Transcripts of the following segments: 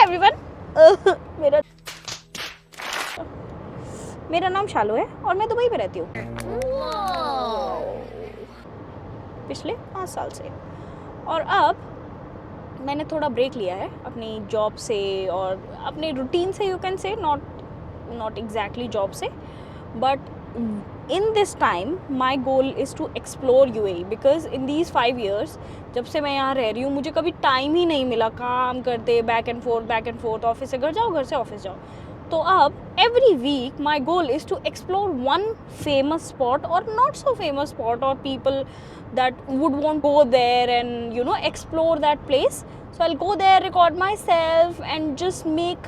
Everyone मेरा मेरा नाम शालू है और मैं दुबई में रहती हूँ पिछले 5 साल से। और अब मैंने थोड़ा ब्रेक लिया है अपनी जॉब से और अपने रूटीन से, you can say, not exactly job से, but in this time my goal is to explore UAE because in these 5 years जब से मैं यहाँ रह रही हूँ मुझे कभी टाइम ही नहीं मिला काम करते, बैक एंड फोर्थ, ऑफिस से घर जाओ, घर से ऑफिस जाओ। तो अब every week my goal is to explore one famous spot or not so famous spot or people that would want to go there and explore that place. So I'll go there, record myself and just make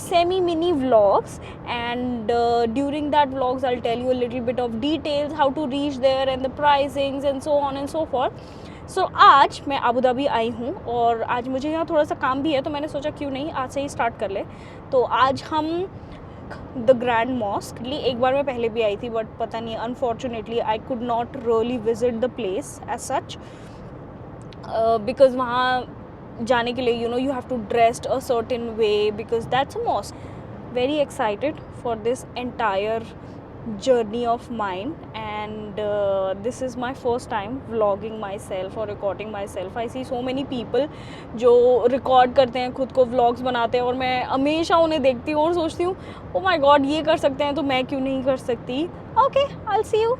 semi mini vlogs, and during that vlogs I'll tell you a little bit of details, how to reach there and the pricings and so on and so forth. So आज मैं Abu Dhabi आई हूँ और आज मुझे यहाँ थोड़ा सा काम भी है, तो मैंने सोचा क्यों नहीं आज से ही स्टार्ट कर ले। तो आज हम द ग्रैंड मॉस्क, एक बार मैं पहले भी आई थी बट पता नहीं unfortunately I could not really visit the place as such because वहाँ जाने के लिए you have to dress a certain way because that's a mosque. Very excited for this entire journey of mine, and this is my first time vlogging myself or recording myself. I see so many people जो record करते हैं, खुद को vlogs बनाते हैं, और मैं हमेशा उन्हें देखती हूँ और सोचती हूँ oh my god ये कर सकते हैं तो मैं क्यों नहीं कर सकती। Okay, I'll see you.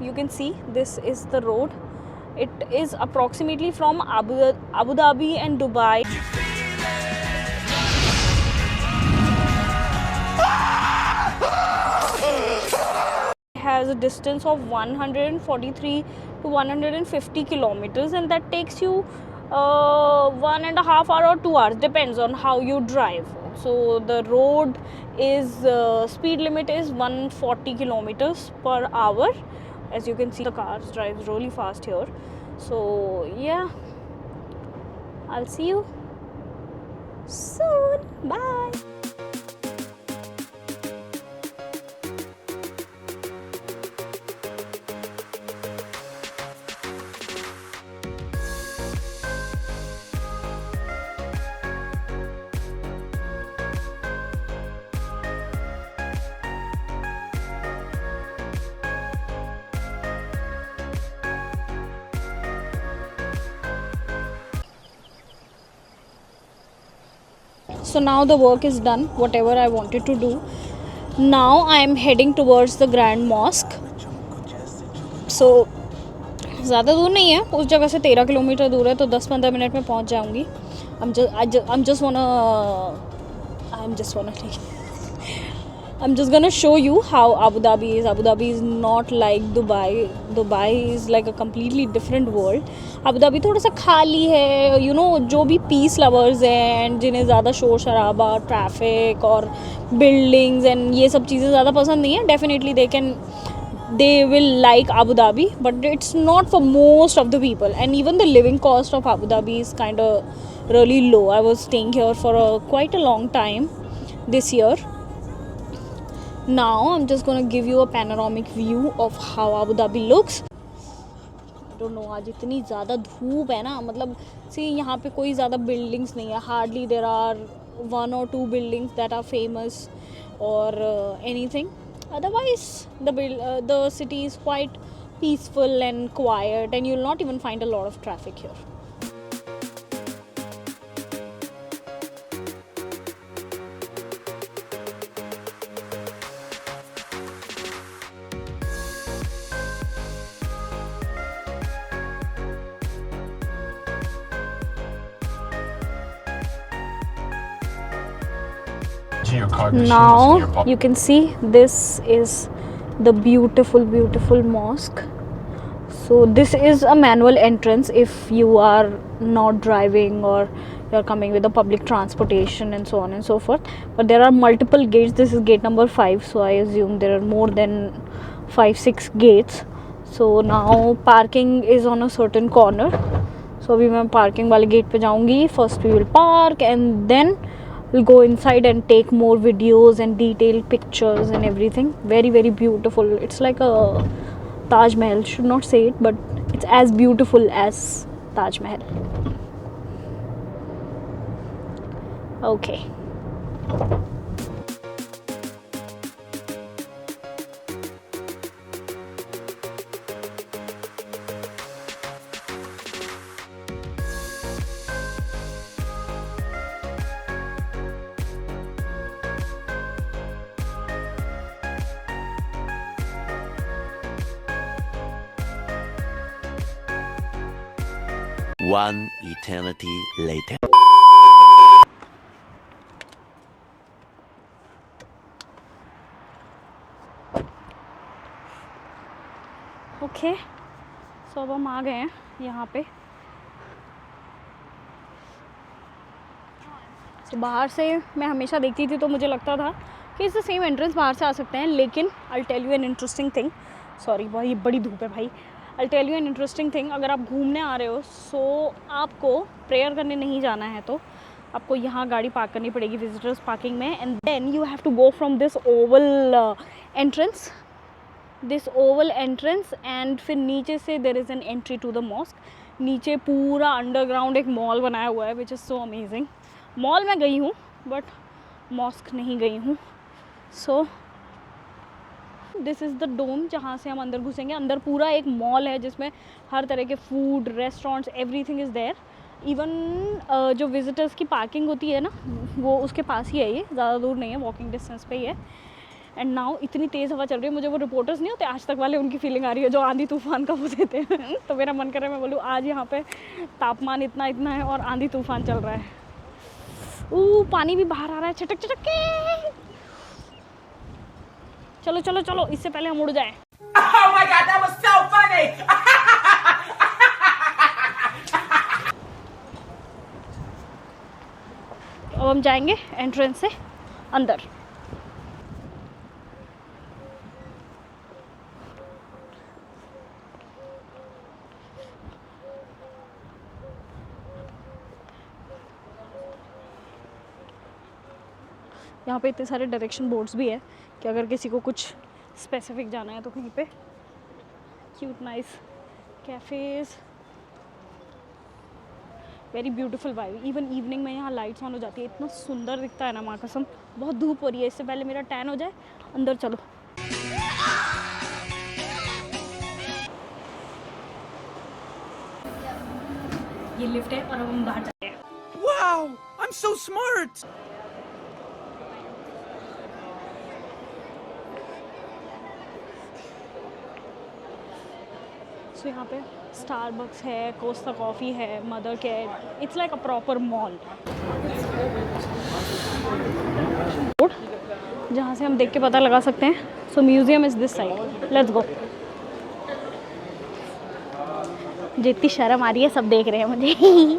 You can see this is the road. It is approximately from Abu Dhabi and Dubai. It has a distance of 143 to 150 kilometers, and that takes you 1.5 hours or 2 hours, depends on how you drive. So the road is speed limit is 140 kilometers per hour. As you can see, the cars drive really fast here. So yeah, I'll see you soon. Bye. So now the work is done, whatever I wanted to do. Now I am heading towards the Grand Mosque. So ज़्यादा दूर नहीं है, उस जगह से 13 kilometre दूर है, तो 10-15 मिनट में पहुंच जाऊंगी। I'm just gonna show you how Abu Dhabi is. Abu Dhabi is not like Dubai. Dubai is like a completely different world. Abu Dhabi थोड़ा सा खाली है, जो भी पीस लवर्स हैं एंड जिन्हें ज़्यादा शोर शराबा, ट्रैफिक और बिल्डिंग्स एंड ये सब चीज़ें ज़्यादा पसंद नहीं है, definitely they will like Abu Dhabi, but it's not for most of the people, and even the living cost of Abu Dhabi is kind of really low. I was staying here for quite a long time this year. Now I'm just gonna give you a panoramic view of how Abu Dhabi looks. I don't know, आज इतनी ज़्यादा धूप है ना, मतलब see यहाँ पे कोई ज़्यादा buildings नहीं है, hardly there are 1 or 2 buildings that are famous or anything. Otherwise the city is quite peaceful and quiet, and you'll not even find a lot of traffic here. Now you can see this is the beautiful mosque. So this is a manual entrance if you are not driving or you're coming with the public transportation and so on and so forth, but there are multiple gates. This is gate number 5, so I assume there are more than 5-6 gates. So now parking is on a certain corner, so अभी मैं parking वाले gate पे जाऊँगी. First we will park and then we'll go inside and take more videos and detailed pictures and everything. Very beautiful. It's like a Taj Mahal. Should not say it, but it's as beautiful as Taj Mahal. Okay One eternity later. Okay so अब हम आ गए हैं यहाँ पे। तो बाहर से मैं हमेशा देखती थी तो मुझे लगता था कि इससे सेम एंट्रेंस बाहर से आ सकते हैं, लेकिन I tell you an interesting thing. Sorry भाई बड़ी धूप है भाई। I tell you an interesting thing, अगर आप घूमने आ रहे हो सो आपको प्रेयर करने नहीं जाना है तो आपको यहाँ गाड़ी पार्क करनी पड़ेगी विजिटर्स पार्किंग में, and then you have to go from this oval entrance and फिर नीचे से there is an entry to the mosque. नीचे पूरा अंडरग्राउंड एक मॉल बनाया हुआ है which is so amazing. Mall में गई हूँ बट मॉस्क नहीं गई हूँ। So this is the dome जहाँ से हम अंदर घुसेंगे। अंदर पूरा एक मॉल है जिसमें हर तरह के food restaurants everything is there. Even जो विजिटर्स की पार्किंग होती है ना वो उसके पास ही है, ये ज़्यादा दूर नहीं है, वॉकिंग डिस्टेंस पे ही है। एंड नाउ इतनी तेज़ हवा चल रही है, मुझे वो रिपोर्टर्स नहीं होते आज तक वाले, उनकी फीलिंग आ रही है जो आंधी तूफान का वो देते हैं तो मेरा मन कर रहा है मैं बोलूँ आज यहाँ पे तापमान इतना इतना है और आंधी तूफान चल रहा है। पानी भी बाहर आ रहा है छटक छटक के। चलो चलो चलो इससे पहले हम उड़ जाएं। Oh my God, that was so funny! अब हम जाएंगे एंट्रेंस से अंदर। यहाँ पे इतने सारे डायरेक्शन बोर्ड्स भी है कि अगर किसी को कुछ स्पेसिफिक जाना है तो कहीं पे। Cute nice cafes, very beautiful vibe. Even evening में यहाँ लाइट्स ऑन हो जाती है, इतना सुंदर दिखता है ना माँ कसम। बहुत धूप हो रही है, इससे पहले मेरा टैन हो जाए। अंदर चलो। ये लिफ्ट है और अब हम बाहर जाते हैं। Wow, I'm so smart! सो यहाँ पे स्टारबक्स है, कोस्टा कॉफ़ी है, Mothercare, it's like a proper mall. जहाँ से हम देख के पता लगा सकते हैं। So museum is this side, let's go. जितनी शर्म आ रही है सब देख रहे हैं मुझे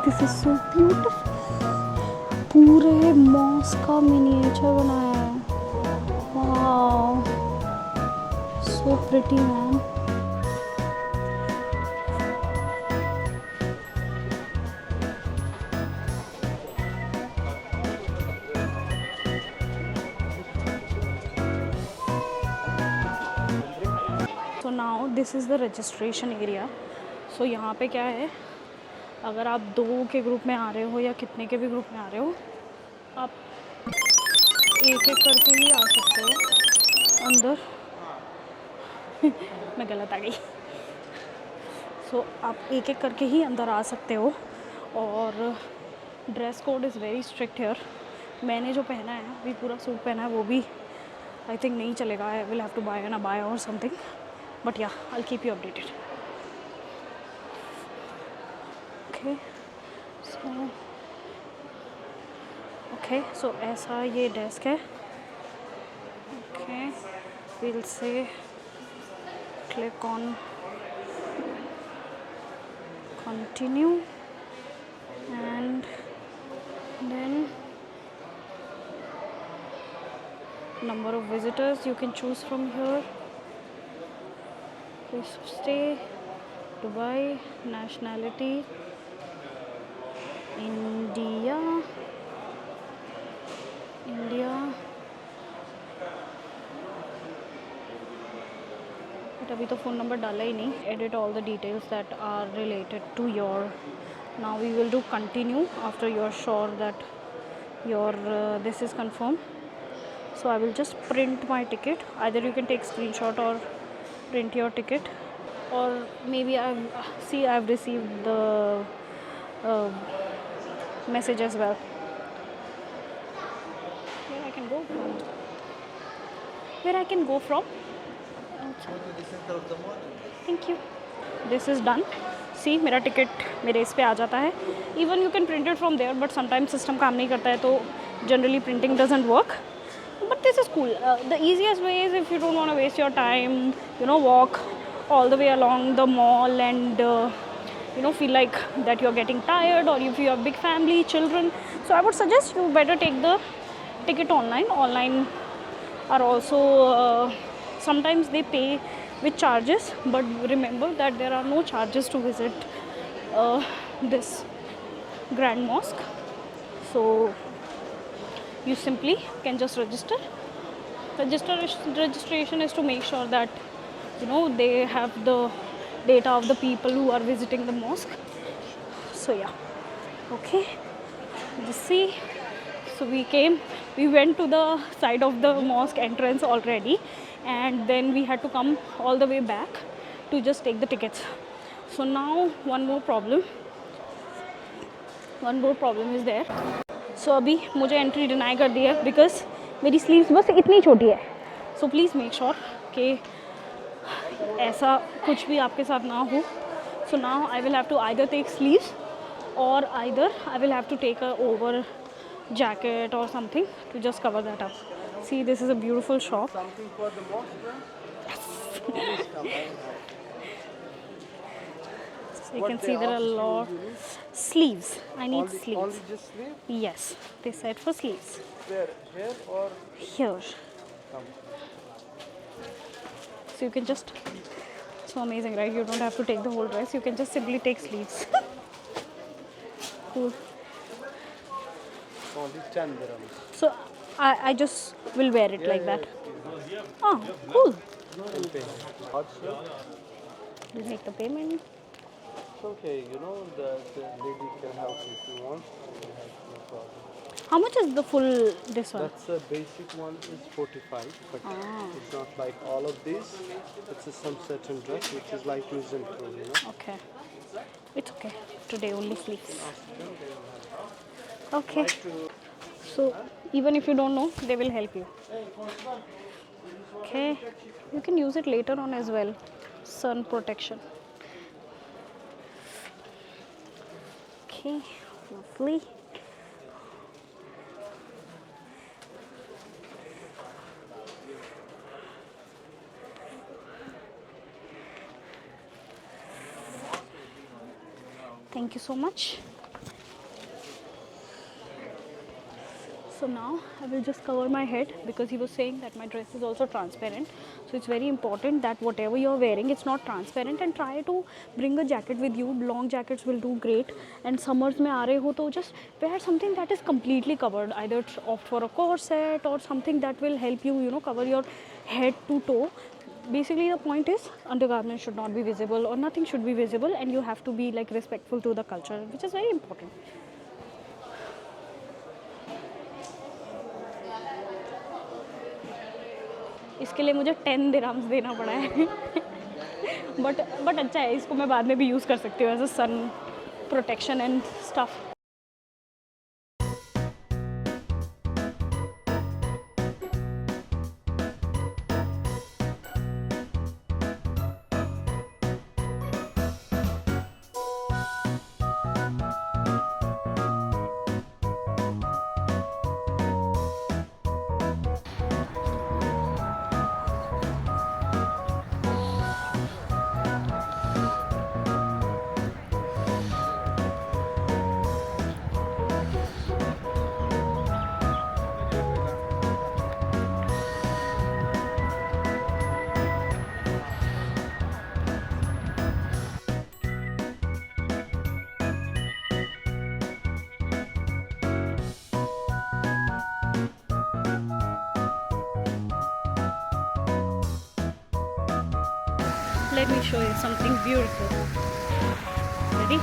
दिस इज सो ब्यूटीफुल। पूरे मॉस्क का मिनिएचर बनाया है। Wow so pretty man. So now this is the registration area. So यहाँ पे क्या है, अगर आप 2 के ग्रुप में आ रहे हो या कितने के भी ग्रुप में आ रहे हो, आप एक एक करके ही आ सकते हो अंदर मैं गलत आ गई। सो आप एक एक करके ही अंदर आ सकते हो और dress code is very strict here. मैंने जो पहना है अभी पूरा सूट पहना है, वो भी आई थिंक नहीं चलेगा। I will have to buy an abaya और समथिंग, बट या I will keep you updated. Okay so ऐसा ये डेस्क है। Okay will say click on continue and then Number of visitors you can choose from here. Place of stay, Dubai. Nationality, India. But अभी तो phone number डाला ही नहीं. Edit all the details that are related to your. Now we will do continue after you're sure that your this is confirmed. So I will just print my ticket. Either you can take screenshot or print your ticket, or maybe I've received the message as well. Where I can go from? Thank you. This is done. See, मेरा ticket मेरे इस पे आ जाता है. Even you can print it from there, but sometimes system काम नहीं करता है, तो generally printing doesn't work. But this is cool. The easiest way is, if you don't want to waste your time, walk all the way along the mall and feel like that you're getting tired, or if you have big family, children. So I would suggest you better take the ticket online. Online are also sometimes they pay with charges, but remember that there are no charges to visit this Grand Mosque. So you simply can just register. Registration is to make sure that they have the data of the people who are visiting the mosque. So yeah, okay, just see. So we went to the side of the mosque entrance already, and then we had to come all the way back to just take the tickets. So now one more problem is there. So अभी मुझे entry deny कर दी है because मेरी sleeves बस इतनी छोटी है. So please make sure कि ऐसा कुछ भी आपके साथ ना हो. So now I will have to either take sleeves, or either I will have to take a over jacket or something to just cover that up. See, this is a beautiful shop. Something for the mosque, bro? So you can see there are a lot sleeves. I need sleeves. Only just sleeve? Yes, they said for sleeves. Where? Here or? Here. Come. So you can just, so amazing, right? You don't have to take the whole dress. You can just simply take sleeves. Cool. Only 10 dirhams. So I just will wear it like that. Oh, cool. And pay. Also, You make the payment. it's okay. The lady can help you if you want. No problem. How much is the full this one? That's a basic one is 45, but it's not like all of these. It's some certain dress which is like use and throw, Okay. It's okay. Today only sleeves. Okay. So even if you don't know, they will help you. Okay. You can use it later on as well. Sun protection. Okay. Lovely. Thank you so much. So now I will just cover my head because he was saying that my dress is also transparent. So it's very important that whatever you're wearing, it's not transparent, and try to bring a jacket with you. Long jackets will do great. And summers mein aa rahe ho to just wear something that is completely covered. Either opt for a corset or something that will help you, cover your head to toe. Basically the point is undergarments should not be visible or nothing should be visible, and you have to be like respectful to the culture, which is very important. इसके लिए मुझे 10 dirhams देना पड़ा है but अच्छा है, इसको मैं बाद में भी यूज़ कर सकती हूँ as a sun protection and stuff. let me show you something beautiful. Ready?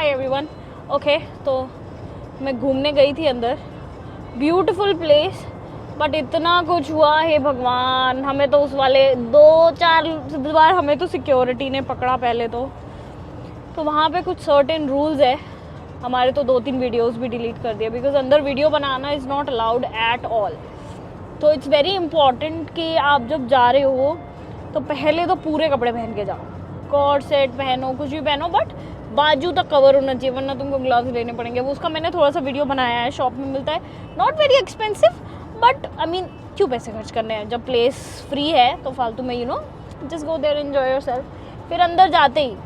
Everyone. Okay, तो मैं घूमने गई थी अंदर, ब्यूटीफुल प्लेस, बट इतना कुछ हुआ है भगवान, हमें तो उस वाले 2-4 बार हमें तो सिक्योरिटी ने पकड़ा पहले तो वहाँ पे कुछ सर्टेन रूल्स है, हमारे तो 2-3 वीडियोस भी डिलीट कर दिए बिकॉज अंदर video banana is not allowed at all. तो इट्स वेरी इंपॉर्टेंट कि आप जब जा रहे हो तो पहले तो पूरे कपड़े पहन के जाओ, कॉर्ड सेट पहनो, कुछ भी पहनो, बट बाजू तक कवर होना चाहिए, वरना तुमको ग्लव्स लेने पड़ेंगे। वो उसका मैंने थोड़ा सा वीडियो बनाया है, शॉप में मिलता है, not very expensive, but I mean क्यों पैसे खर्च करने हैं जब प्लेस फ्री है, तो फालतू में you know just go there, enjoy yourself. फिर अंदर जाते ही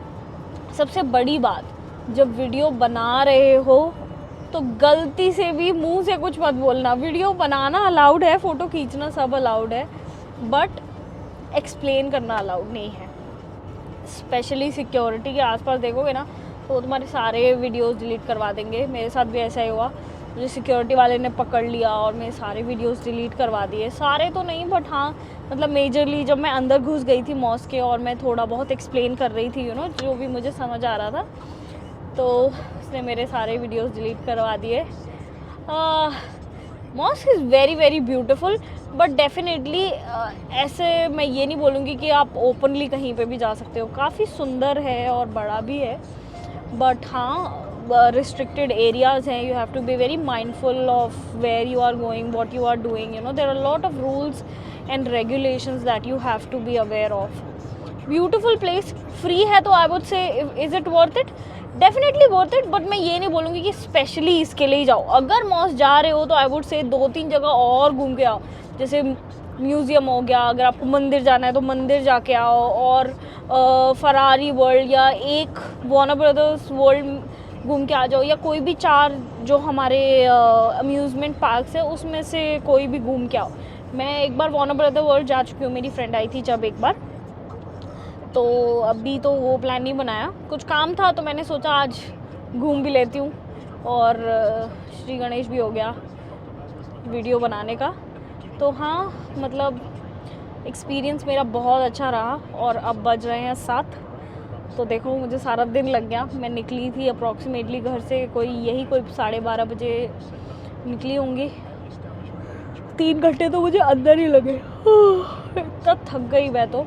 सबसे बड़ी बात, जब वीडियो बना रहे हो तो गलती से भी मुंह से कुछ मत बोलना। वीडियो बनाना अलाउड है, फ़ोटो खींचना सब अलाउड है, बट एक्सप्लेन करना अलाउड नहीं है। स्पेशली सिक्योरिटी के आसपास देखोगे ना तो वो तुम्हारे सारे वीडियोस डिलीट करवा देंगे। मेरे साथ भी ऐसा ही हुआ, मुझे सिक्योरिटी वाले ने पकड़ लिया और मेरे सारे वीडियोस डिलीट करवा दिए। सारे तो नहीं, बट हाँ मतलब मेजरली जब मैं अंदर घुस गई थी मॉस्क के और मैं थोड़ा बहुत एक्सप्लेन कर रही थी, यू नो, जो भी मुझे समझ आ रहा था, तो उसने मेरे सारे वीडियोस डिलीट करवा दिए। Mosque is very very beautiful, but definitely ऐसे मैं ये नहीं बोलूँगी कि आप ओपनली कहीं पे भी जा सकते हो। काफ़ी सुंदर है और बड़ा भी है, बट हाँ रिस्ट्रिक्टेड एरियाज हैं। You have to be very mindful of where you are going, what you are doing, you know, there are lot of rules and regulations that you have to be aware of. Beautiful place, free है तो I would say is it worth it? Definitely worth it, but मैं ये नहीं बोलूँगी कि specially इसके लिए ही जाओ। अगर मॉस जा रहे हो तो आई वुड से 2-3 जगह और घूम के आओ, जैसे म्यूज़ियम हो गया, अगर आपको मंदिर जाना है तो मंदिर जाके आओ, और फरारी वर्ल्ड या एक वार्नर ब्रदर्स वर्ल्ड घूम के आ जाओ, या कोई भी 4 जो हमारे अम्यूज़मेंट पार्क्स है उसमें से कोई भी घूम के आओ। मैं एक बार वार्नर ब्रदर वर्ल्ड जा चुकी हूँ, मेरी फ्रेंड आई थी जब एक बार, तो अभी तो वो प्लान नहीं बनाया, कुछ काम था तो मैंने सोचा आज घूम भी लेती हूँ। और श्री गणेश भी हो गया वीडियो बनाने का। तो हाँ, मतलब एक्सपीरियंस मेरा बहुत अच्छा रहा। और अब बज रहे हैं 7, तो देखो मुझे सारा दिन लग गया। मैं निकली थी अप्रॉक्सीमेटली घर से कोई 12:30 बजे निकली होंगी। 3 घंटे तो मुझे अंदर ही लगे। इतना थक गई मैं तो।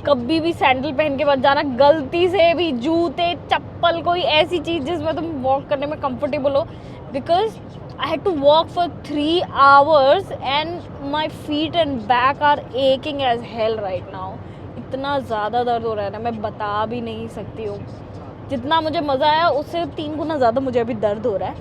कभी भी सैंडल पहन के मत जाना, गलती से भी जूते चप्पल कोई ऐसी चीज़ जिसमें तुम वॉक करने में कंफर्टेबल हो, because I had to walk for 3 hours and my feet and back are aching as hell right now. इतना ज़्यादा दर्द हो रहा है ना, मैं बता भी नहीं सकती हूँ। जितना मुझे मज़ा आया उससे 3 गुना ज़्यादा मुझे अभी दर्द हो रहा है।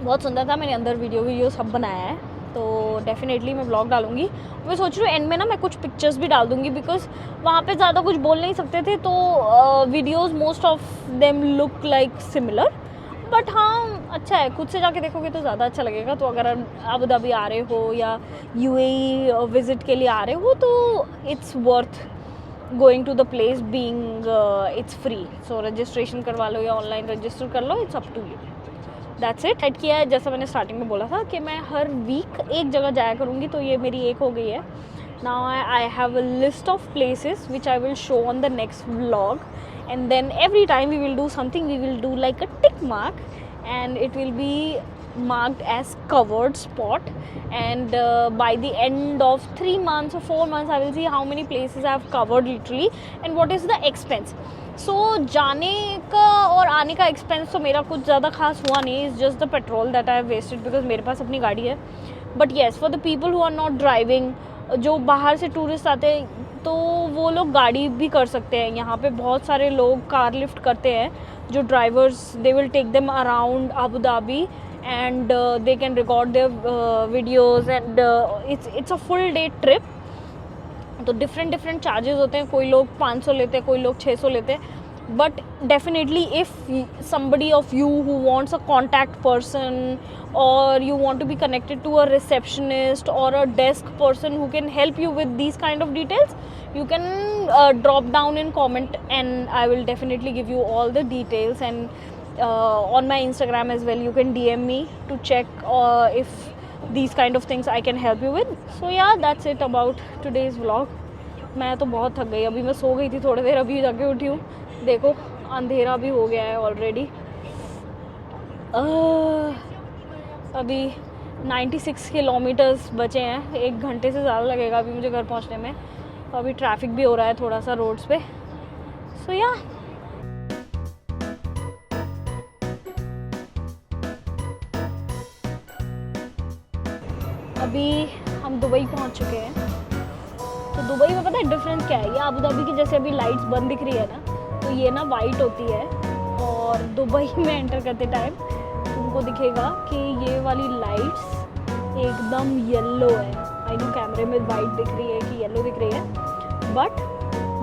बहुत सुंदर था, मैंने अंदर वीडियो सब बनाया है, तो डेफिनेटली मैं ब्लॉग डालूँगी। मैं सोच रही हूँ एंड में ना मैं कुछ पिक्चर्स भी डाल दूँगी, बिकॉज वहाँ पे ज़्यादा कुछ बोल नहीं सकते थे, तो videos most of them look like similar. But हाँ, अच्छा है, खुद से जाके देखोगे तो ज़्यादा अच्छा लगेगा। तो अगर अबू धाबी आ रहे हो या यूएई विज़िट के लिए आ रहे हो तो it's worth going to the place, being it's free. So registration करवा लो या ऑनलाइन रजिस्टर कर लो, it's up to you. That's it. Add किया है, जैसा मैंने स्टार्टिंग में बोला था कि मैं हर वीक एक जगह जाया करूँगी, तो ये मेरी एक हो गई है। Now I have a list of places which I will show on the next vlog, and then every time we will do something, we will do like a tick mark and it will be marked as covered spot, and by the end of 3 months or 4 months I will see how many places I have covered literally and what is the expense. So जाने का और आने का expense तो मेरा कुछ ज़्यादा खास हुआ नहीं, it's just the petrol that I have wasted because मेरे पास अपनी गाड़ी है। But yes, for the people who are not driving, जो बाहर से टूरिस्ट आते हैं तो वो लोग गाड़ी भी कर सकते हैं। यहाँ पे बहुत सारे लोग कार लिफ्ट करते हैं, जो drivers, they will take them around Abu Dhabi and they can record their videos and it's a full day trip. तो डिफरेंट चार्जेस होते हैं, कोई लोग 500 लेते हैं, कोई लोग 600 लेते हैं। But definitely if somebody of you who wants a contact person or you want to be connected to a receptionist or a desk person who can help you with these kind of details, you can drop down in comment and I will definitely give you all the details, and on my Instagram as well you can DM me to check if these kind of things I can help you with. So yeah, that's it about today's vlog. मैं तो बहुत थक गई, अभी मैं सो गई थी थोड़ी देर, अभी जाके उठी हूँ। देखो अंधेरा भी हो गया है ऑलरेडी। अभी 96 किलोमीटर्स बचे हैं, 1 घंटे से ज़्यादा लगेगा अभी मुझे घर पहुँचने में। अभी ट्रैफिक भी हो रहा है थोड़ा सा रोड्स पे। सो या अभी हम दुबई पहुँच चुके हैं। तो दुबई में पता है डिफरेंस क्या है, ये अबू धाबी की जैसे अभी लाइट्स बंद दिख रही है ना, तो ये ना वाइट होती है, और दुबई में एंटर करते टाइम तुमको दिखेगा कि ये वाली लाइट्स एकदम येलो है। आई नो कैमरे में वाइट दिख रही है कि येलो दिख रही है, बट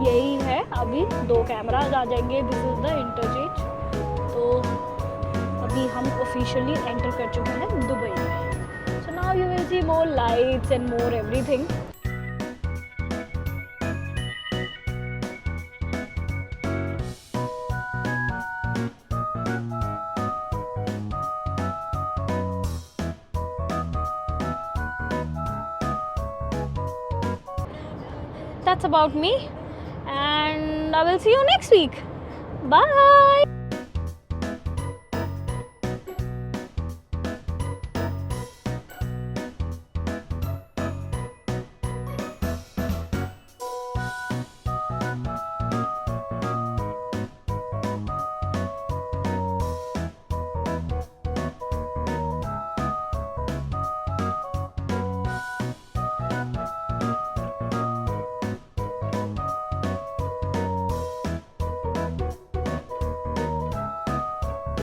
यही है। अभी 2 कैमराज आ जाएंगे, दिस इज़ द इंटरचेंज। तो अभी हम ऑफिशियली एंटर कर चुके हैं दुबई में। So now you will see more lights and more everything. That's about me, and I will see you next week. Bye.